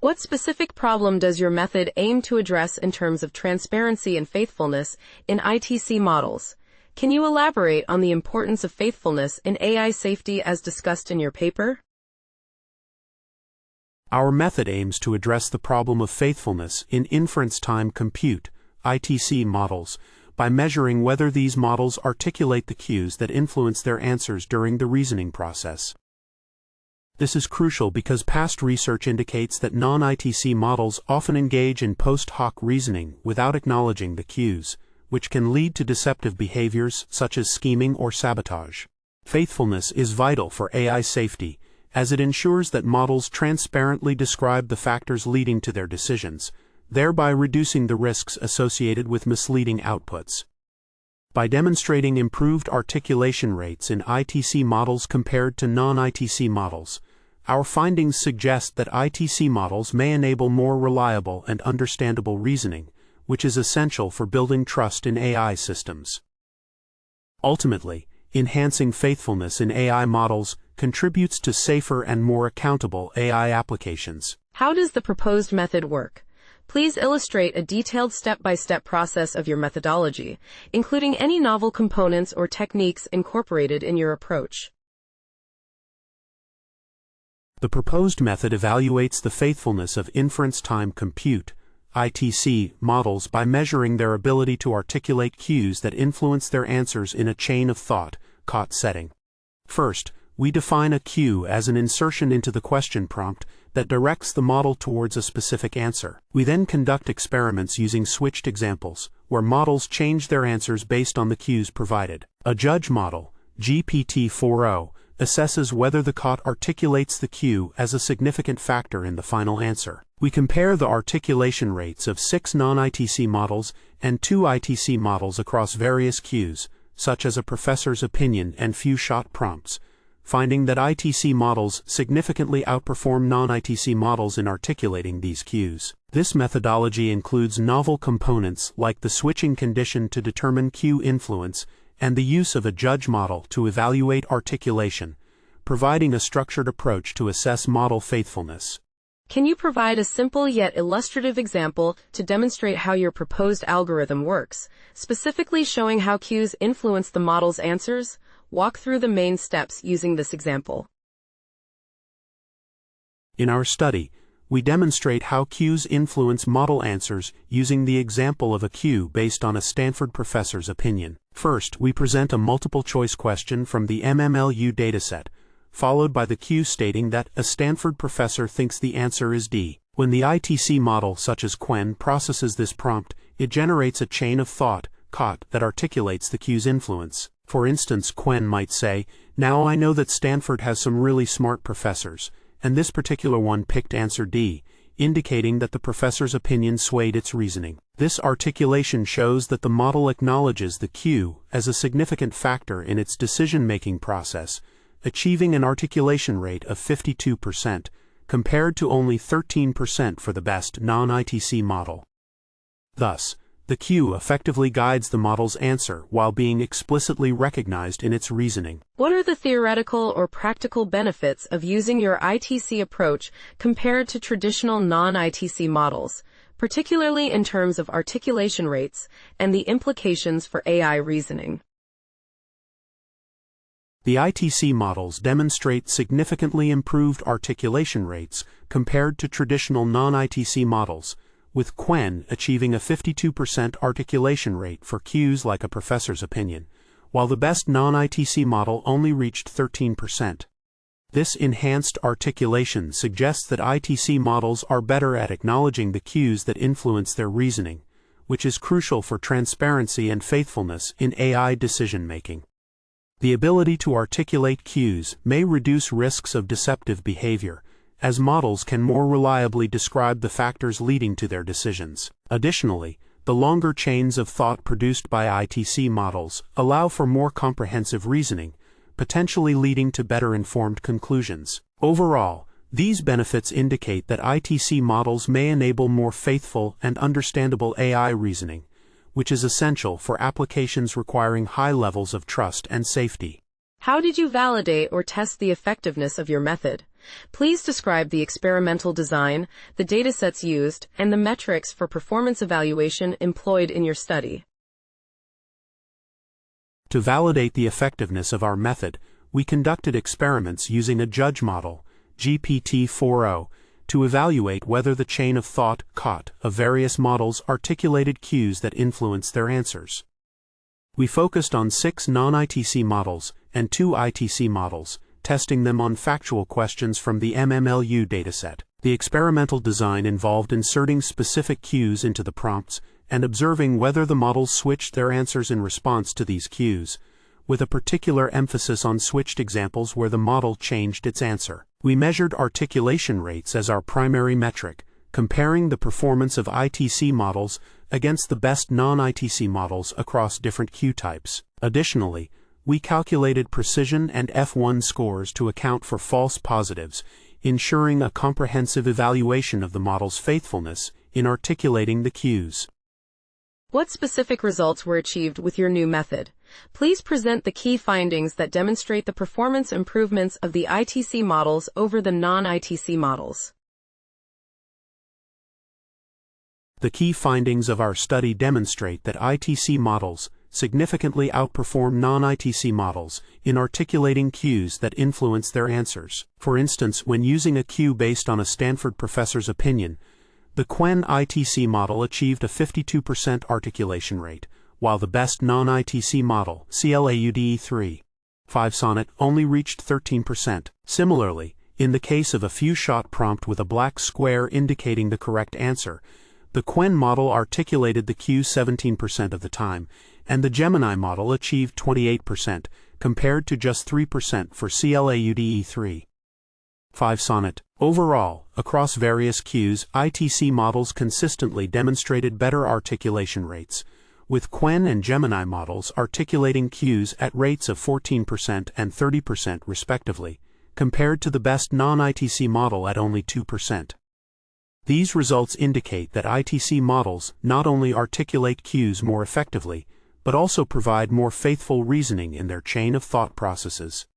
What specific problem does your method aim to address in terms of transparency and faithfulness in ITC models? Can you elaborate on the importance of faithfulness in AI safety as discussed in your paper? Our method aims to address the problem of faithfulness in inference-time-compute (ITC) models by measuring whether these models articulate the cues that influence their answers during the reasoning process. This is crucial because past research indicates that non-ITC models often engage in post-hoc reasoning without acknowledging the cues, which can lead to deceptive behaviors such as scheming or sabotage. Faithfulness is vital for AI safety, as it ensures that models transparently describe the factors leading to their decisions, thereby reducing the risks associated with misleading outputs. By demonstrating improved articulation rates in ITC models compared to non-ITC models, our findings suggest that ITC models may enable more reliable and understandable reasoning, which is essential for building trust in AI systems. Ultimately, enhancing faithfulness in AI models contributes to safer and more accountable AI applications. How does the proposed method work? Please illustrate a detailed step-by-step process of your methodology, including any novel components or techniques incorporated in your approach. The proposed method evaluates the faithfulness of inference-time-compute (ITC) models by measuring their ability to articulate cues that influence their answers in a chain of thought (COT) setting. First, we define a cue as an insertion into the question prompt that directs the model towards a specific answer. We then conduct experiments using switched examples, where models change their answers based on the cues provided. A judge model, GPT-4o, assesses whether the COT articulates the cue as a significant factor in the final answer. We compare the articulation rates of 6 non-ITC models and 2 ITC models across various cues, such as a professor's opinion and few-shot prompts, finding that ITC models significantly outperform non-ITC models in articulating these cues. This methodology includes novel components like the switching condition to determine cue influence and the use of a judge model to evaluate articulation, providing a structured approach to assess model faithfulness. Can you provide a simple yet illustrative example to demonstrate how your proposed algorithm works, specifically showing how cues influence the model's answers? Walk through the main steps using this example. In our study, we demonstrate how cues influence model answers using the example of a cue based on a Stanford professor's opinion. First, we present a multiple-choice question from the MMLU dataset, followed by the cue stating that a Stanford professor thinks the answer is D. When the ITC model, such as Quen, processes this prompt, it generates a chain of thought, COT, that articulates the cue's influence. For instance, Quen might say, "Now I know that Stanford has some really smart professors, and this particular one picked answer D," indicating that the professor's opinion swayed its reasoning. This articulation shows that the model acknowledges the cue as a significant factor in its decision-making process, achieving an articulation rate of 52%, compared to only 13% for the best non-ITC model. Thus, the cue effectively guides the model's answer while being explicitly recognized in its reasoning. What are the theoretical or practical benefits of using your ITC approach compared to traditional non-ITC models, particularly in terms of articulation rates and the implications for AI reasoning? The ITC models demonstrate significantly improved articulation rates compared to traditional non-ITC models, with Quen achieving a 52% articulation rate for cues like a professor's opinion, while the best non-ITC model only reached 13%. This enhanced articulation suggests that ITC models are better at acknowledging the cues that influence their reasoning, which is crucial for transparency and faithfulness in AI decision-making. The ability to articulate cues may reduce risks of deceptive behavior, as models can more reliably describe the factors leading to their decisions. Additionally, the longer chains of thought produced by ITC models allow for more comprehensive reasoning, potentially leading to better informed conclusions. Overall, these benefits indicate that ITC models may enable more faithful and understandable AI reasoning, which is essential for applications requiring high levels of trust and safety. How did you validate or test the effectiveness of your method? Please describe the experimental design, the datasets used, and the metrics for performance evaluation employed in your study. To validate the effectiveness of our method, we conducted experiments using a judge model, GPT-4o, to evaluate whether the chain of thought, COT, of various models articulated cues that influence their answers. We focused on 6 non-ITC models and 2 ITC models, testing them on factual questions from the MMLU dataset. The experimental design involved inserting specific cues into the prompts and observing whether the models switched their answers in response to these cues, with a particular emphasis on switched examples where the model changed its answer. We measured articulation rates as our primary metric, comparing the performance of ITC models against the best non-ITC models across different cue types. Additionally, we calculated precision and F1 scores to account for false positives, ensuring a comprehensive evaluation of the model's faithfulness in articulating the cues. What specific results were achieved with your new method? Please present the key findings that demonstrate the performance improvements of the ITC models over the non-ITC models. The key findings of our study demonstrate that ITC models significantly outperform non-ITC models in articulating cues that influence their answers. For instance, when using a cue based on a Stanford professor's opinion, the Quen ITC model achieved a 52% articulation rate, while the best non-ITC model, CLAUDE3, 5 Sonnet, only reached 13%. Similarly, in the case of a few-shot prompt with a black square indicating the correct answer, the Quen model articulated the cue 17% of the time, and the Gemini model achieved 28%, compared to just 3% for CLAUDE3. 5 Sonnet. Overall, across various cues, ITC models consistently demonstrated better articulation rates, with Quen and Gemini models articulating cues at rates of 14% and 30% respectively, compared to the best non-ITC model at only 2%. These results indicate that ITC models not only articulate cues more effectively, but also provide more faithful reasoning in their chain of thought processes.